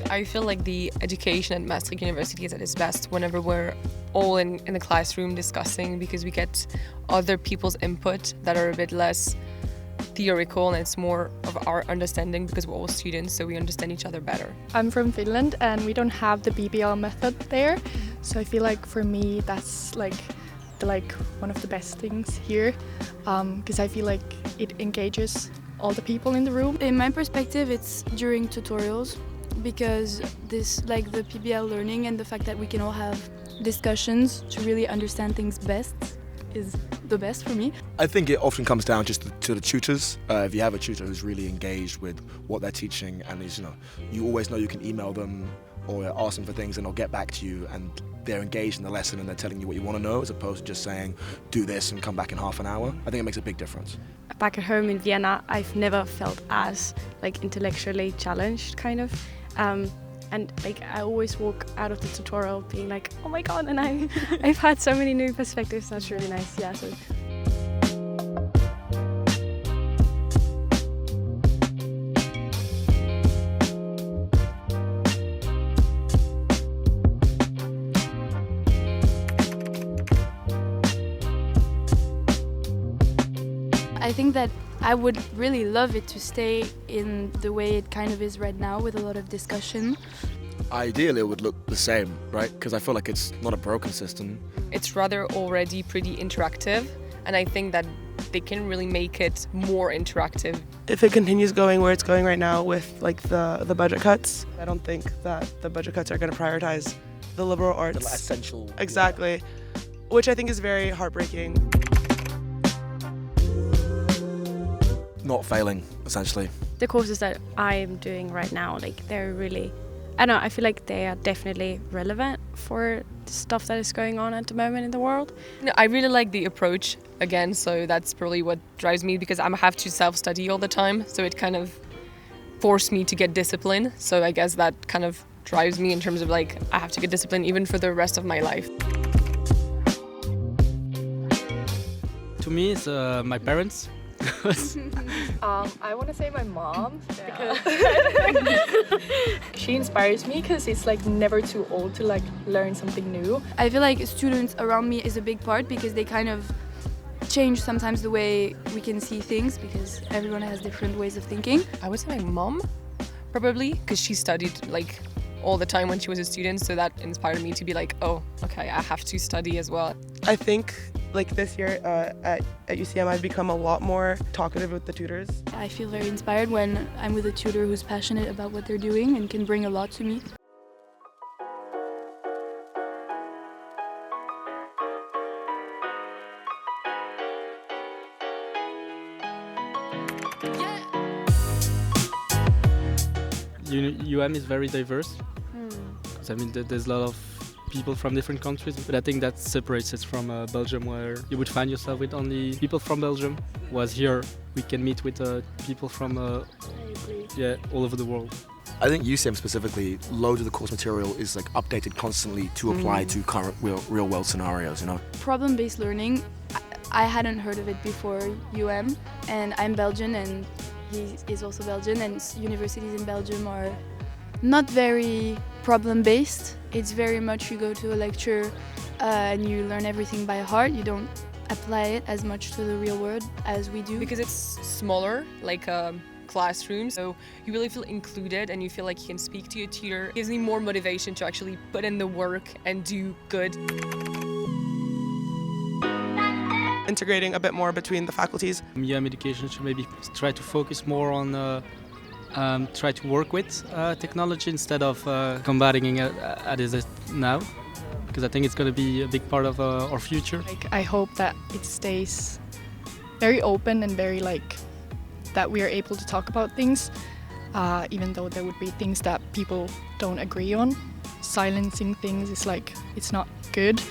I feel like the education at Maastricht University is at its best whenever we're all in the classroom discussing, because we get other people's input that are a bit less theoretical and it's more of our understanding, because we're all students, so we understand each other better. I'm from Finland and we don't have the BBL method there, so I feel like for me that's like one of the best things here, because I feel like it engages all the people in the room. In my perspective, it's during tutorials, because this, like the PBL learning and the fact that we can all have discussions to really understand things best, is the best for me. I think it often comes down just to the tutors. If you have a tutor who's really engaged with what they're teaching and is, you always know you can email them or ask them for things and they'll get back to you, and they're engaged in the lesson and they're telling you what you want to know, as opposed to just saying, do this and come back in half an hour. I think it makes a big difference. Back at home in Vienna, I've never felt as intellectually challenged, kind of. And I always walk out of the tutorial being like, oh my god, and I've had so many new perspectives. That's really nice. Yeah. So. I think that I would really love it to stay in the way it kind of is right now, with a lot of discussion. Ideally it would look the same, right? Because I feel like it's not a broken system. It's rather already pretty interactive, and I think that they can really make it more interactive. If it continues going where it's going right now with the budget cuts, I don't think that the budget cuts are going to prioritize the liberal arts. The essential. Exactly, which I think is very heartbreaking. Not failing, essentially. The courses that I'm doing right now, they're really, I don't know, I feel like they are definitely relevant for the stuff that is going on at the moment in the world. No, I really like the approach again, so that's probably what drives me, because I have to self-study all the time, so it kind of forced me to get discipline. So I guess that kind of drives me in terms of I have to get discipline even for the rest of my life. To me, it's my parents. I want to say my mom, because she inspires me, because it's never too old to learn something new. I feel like students around me is a big part, because they kind of change sometimes the way we can see things, because everyone has different ways of thinking. I would say my mom, probably, because she studied all the time when she was a student, so that inspired me to be oh, okay, I have to study as well. I think this year at UCM I've become a lot more talkative with the tutors. I feel very inspired when I'm with a tutor who's passionate about what they're doing and can bring a lot to me. UM is very diverse. I mean, there's a lot of people from different countries, but I think that separates us from Belgium, where you would find yourself with only people from Belgium, whereas here we can meet with people from all over the world. I think UCM specifically, loads of the course material is updated constantly to apply to current real world scenarios, Problem-based learning, I hadn't heard of it before UM, and I'm Belgian and he is also Belgian, and universities in Belgium are not very problem-based. It's very much you go to a lecture and you learn everything by heart. You don't apply it as much to the real world as we do. Because it's smaller, classroom, so you really feel included and you feel like you can speak to your tutor. It gives me more motivation to actually put in the work and do good. Integrating a bit more between the faculties. UM education should maybe try to focus more on try to work with technology instead of combating it as it is now, because I think it's going to be a big part of our future. I hope that it stays very open and very that we are able to talk about things, even though there would be things that people don't agree on. silencing things is like, it's not good.